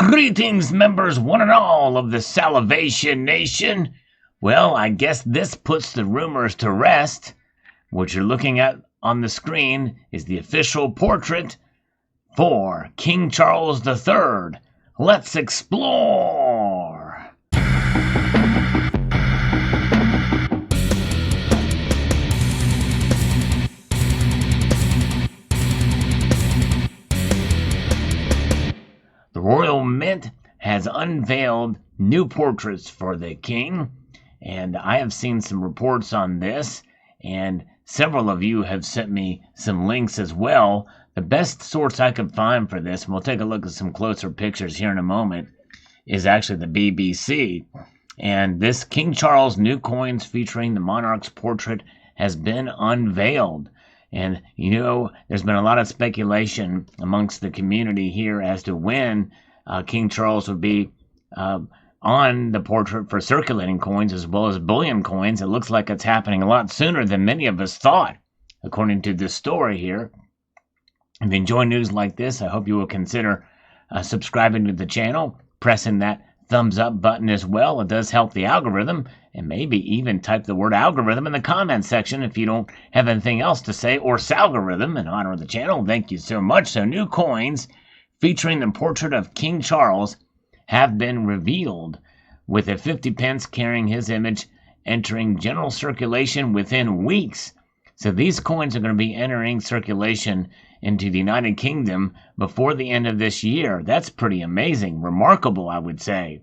Greetings, members one and all of the Salivation Nation. Well, I guess this puts the rumors to rest. What you're looking at on the screen is the official portrait for King Charles III. Let's explore! The Royal Mint has unveiled new portraits for the king, and I have seen some reports on this, and several of you have sent me some links as well. The best source I could find for this, and we'll take a look at some closer pictures here in a moment, is actually the BBC. And this King Charles new coins featuring the monarch's portrait has been unveiled. And, you know, there's been a lot of speculation amongst the community here as to when King Charles would be on the portrait for circulating coins as well as bullion coins. It looks like it's happening a lot sooner than many of us thought, according to this story here. If you enjoy news like this, I hope you will consider subscribing to the channel, pressing that thumbs up button as well. It does help the algorithm, and maybe even type the word algorithm in the comment section if you don't have anything else to say, or salgorithm in honor of the channel. Thank you so much. So new coins featuring the portrait of King Charles have been revealed, with a 50 pence carrying his image entering general circulation within weeks. So these coins are going to be entering circulation into the United Kingdom before the end of this year. That's pretty amazing, remarkable, I would say.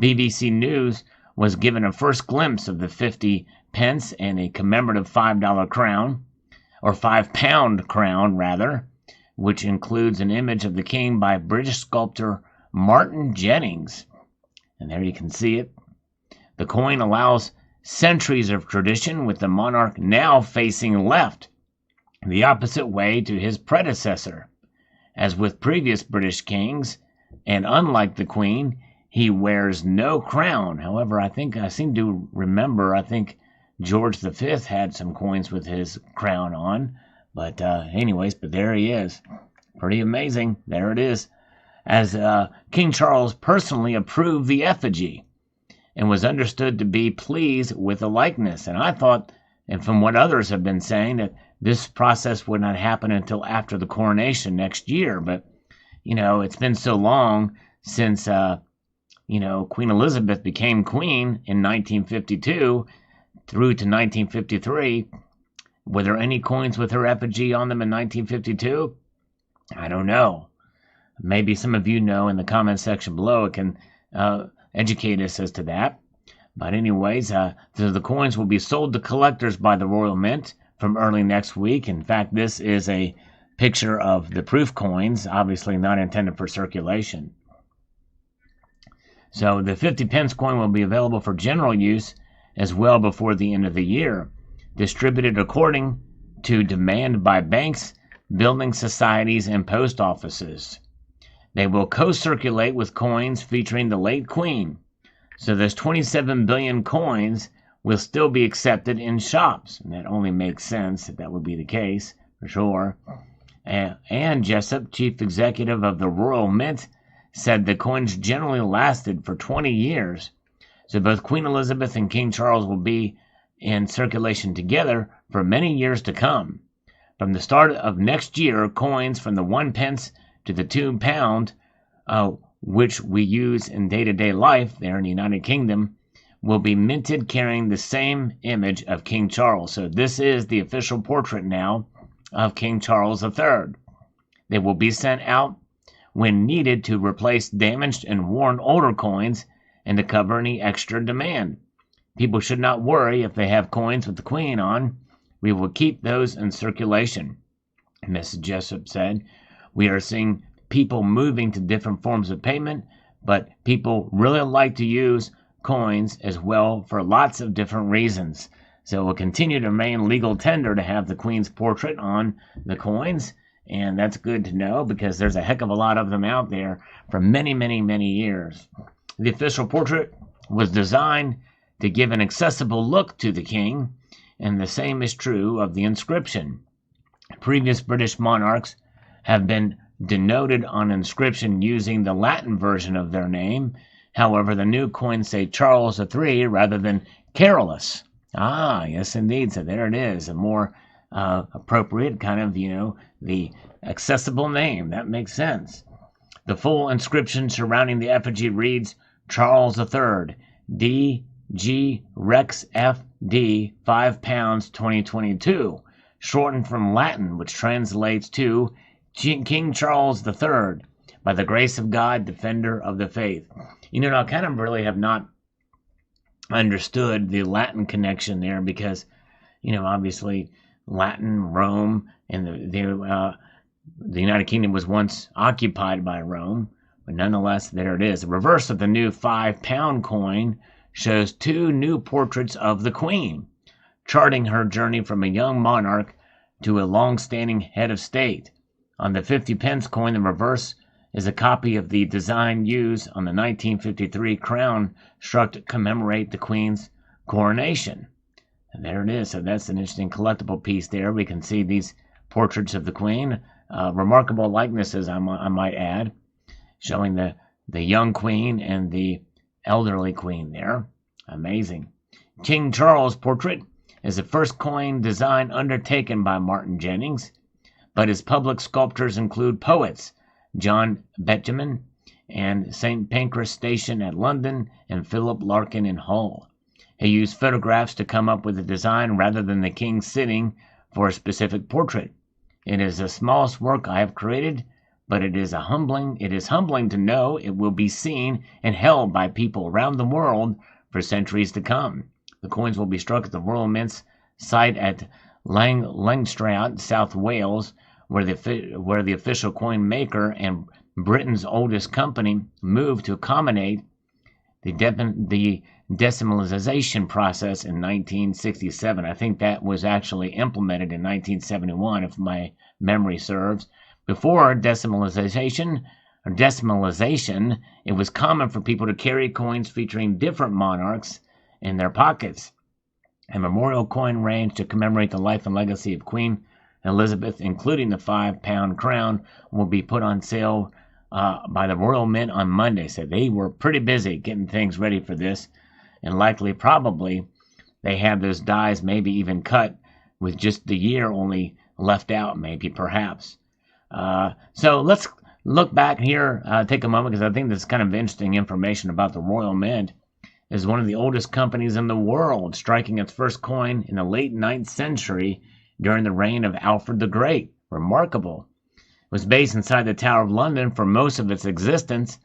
BBC News was given a first glimpse of the 50 pence and a commemorative $5 crown, or £5 crown rather, which includes an image of the king by British sculptor Martin Jennings. And there you can see it. The coin allows centuries of tradition, with the monarch now facing left, the opposite way to his predecessor. As with previous British kings, and unlike the Queen, he wears no crown. However, I seem to remember, George V had some coins with his crown on. But anyways, but there he is. Pretty amazing. There it is. As King Charles personally approved the effigy and was understood to be pleased with the likeness. And I thought, and from what others have been saying, that this process would not happen until after the coronation next year. But, you know, it's been so long since, Queen Elizabeth became queen in 1952 through to 1953. Were there any coins with her effigy on them in 1952? I don't know. Maybe some of you know in the comment section below. It can educate us as to that. But anyways, the coins will be sold to collectors by the Royal Mint from early next week. In fact, this is a picture of the proof coins, obviously not intended for circulation. So the 50 pence coin will be available for general use as well before the end of the year, distributed according to demand by banks, building societies, and post offices. They will co-circulate with coins featuring the late Queen. So those 27 billion coins will still be accepted in shops. And that only makes sense if that would be the case, for sure. And Jessup, chief executive of the Royal Mint, said the coins generally lasted for 20 years. So both Queen Elizabeth and King Charles will be in circulation together for many years to come. From the start of next year, coins from the 1 pence to the £2, which we use in day-to-day life there in the United Kingdom, will be minted carrying the same image of King Charles. So this is the official portrait now of King Charles III. They will be sent out when needed to replace damaged and worn older coins and to cover any extra demand. People should not worry if they have coins with the Queen on. We will keep those in circulation, Ms. Jessup said. We are seeing people moving to different forms of payment, but people really like to use coins as well for lots of different reasons. So it will continue to remain legal tender to have the Queen's portrait on the coins, and that's good to know because there's a heck of a lot of them out there for many, many, many years. The official portrait was designed to give an accessible look to the king, and the same is true of the inscription. Previous British monarchs have been denoted on inscription using the Latin version of their name. However, the new coins say Charles III rather than Carolus. Ah, yes, indeed. So there it is, a more appropriate kind of, the accessible name. That makes sense. The full inscription surrounding the effigy reads Charles III, D.G. Rex F.D. 5 pounds 2022, shortened from Latin, which translates to King Charles III, by the grace of God, defender of the faith. I kind of really have not understood the Latin connection there because, obviously Latin, Rome, and the United Kingdom was once occupied by Rome, but nonetheless, there it is. The reverse of the new 5-pound coin shows 2 new portraits of the Queen, charting her journey from a young monarch to a long-standing head of state. On the 50-pence coin, the reverse is a copy of the design used on the 1953 crown struck to commemorate the Queen's coronation. And there it is. So that's an interesting collectible piece there. We can see these portraits of the Queen. Remarkable likenesses, I might add, showing the young Queen and the elderly Queen there. Amazing. King Charles portrait is the first coin design undertaken by Martin Jennings, but his public sculptors include poets John Betjeman and St. Pancras Station at London and Philip Larkin in Hull. He used photographs to come up with a design rather than the king sitting for a specific portrait. It is the smallest work I have created, but it is humbling to know it will be seen and held by people around the world for centuries to come. The coins will be struck at the Royal Mint's site at Langstraat, South Wales, where the official coin maker and Britain's oldest company moved to accommodate the decimalization process in 1967. I think that was actually implemented in 1971, if my memory serves. Before decimalization, it was common for people to carry coins featuring different monarchs in their pockets. A memorial coin range to commemorate the life and legacy of Queen Elizabeth, including the 5-pound crown, will be put on sale by the Royal Mint on Monday. So they were pretty busy getting things ready for this, and probably they have those dies maybe even cut with just the year only left out, maybe, perhaps. So let's look back here, take a moment, because I think this is kind of interesting information about the Royal Mint. It is one of the oldest companies in the world, striking its first coin in the late 9th century during the reign of Alfred the Great. Remarkable. It was based inside the Tower of London for most of its existence,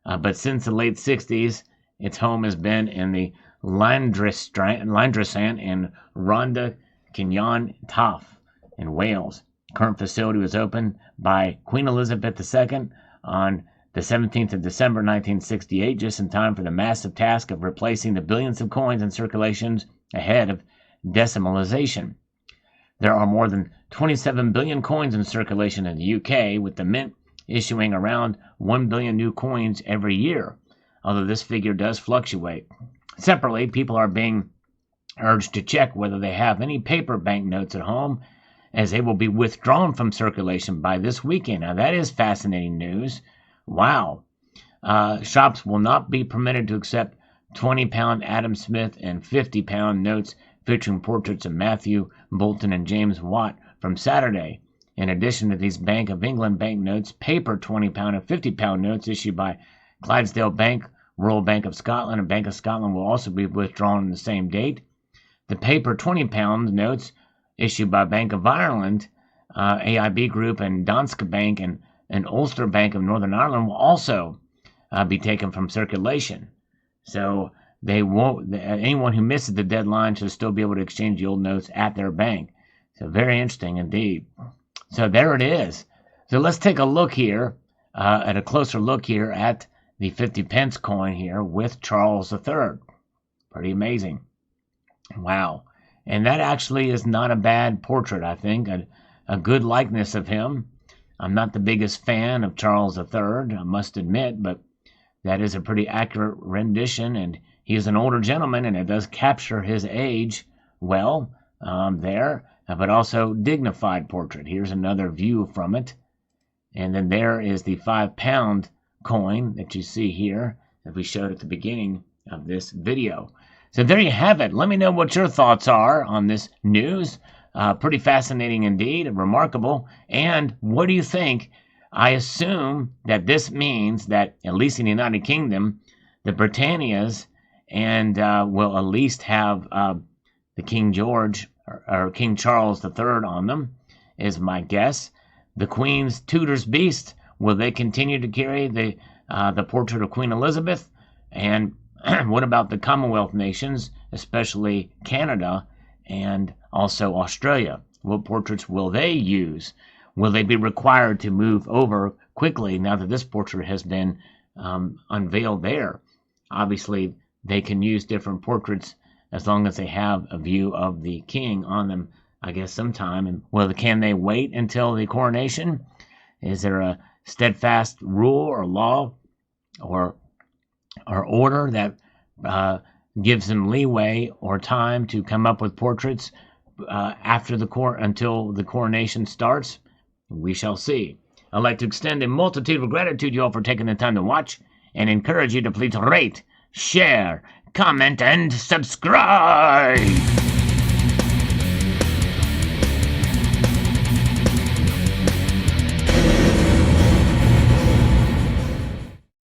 but since the late 60s, its home has been in the Landressant and Rhondda Cynon Taf in Wales. The current facility was opened by Queen Elizabeth II on the 17th of December 1968, just in time for the massive task of replacing the billions of coins in circulations ahead of decimalization. There are more than 27 billion coins in circulation in the UK, with the Mint issuing around 1 billion new coins every year, although this figure does fluctuate. Separately, people are being urged to check whether they have any paper banknotes at home, as they will be withdrawn from circulation by this weekend. Now, that is fascinating news. Wow. Shops will not be permitted to accept 20-pound Adam Smith and 50-pound notes featuring portraits of Matthew Bolton and James Watt from Saturday. In addition to these Bank of England banknotes, paper 20-pound and 50-pound notes issued by Clydesdale Bank, Royal Bank of Scotland, and Bank of Scotland will also be withdrawn on the same date. The paper 20-pound notes issued by Bank of Ireland, AIB Group, and Danske Bank and Ulster Bank of Northern Ireland will also be taken from circulation. So they won't. Anyone who misses the deadline should still be able to exchange the old notes at their bank. So very interesting indeed. So there it is. So let's take a look here, at a closer look here at the 50-pence coin here with Charles III. Pretty amazing. Wow. And that actually is not a bad portrait, I think. A good likeness of him. I'm not the biggest fan of Charles III, I must admit, but that is a pretty accurate rendition, and he is an older gentleman, and it does capture his age well there, but also dignified portrait. Here's another view from it. And then there is the £5 coin that you see here that we showed at the beginning of this video. So there you have it. Let me know what your thoughts are on this news. Pretty fascinating indeed, remarkable. And what do you think? I assume that this means that, at least in the United Kingdom, the Britannias and will at least have the King George or King Charles III on them, is my guess. The Queen's Tudor's Beast, will they continue to carry the portrait of Queen Elizabeth? And what about the Commonwealth nations, especially Canada and also Australia? What portraits will they use? Will they be required to move over quickly now that this portrait has been unveiled there? Obviously, they can use different portraits as long as they have a view of the king on them, I guess, sometime. And can they wait until the coronation? Is there a steadfast rule or law or order that gives them leeway or time to come up with portraits after until the coronation starts? We shall see. I'd like to extend a multitude of gratitude to you all for taking the time to watch, and encourage you to please rate, share, comment, and subscribe.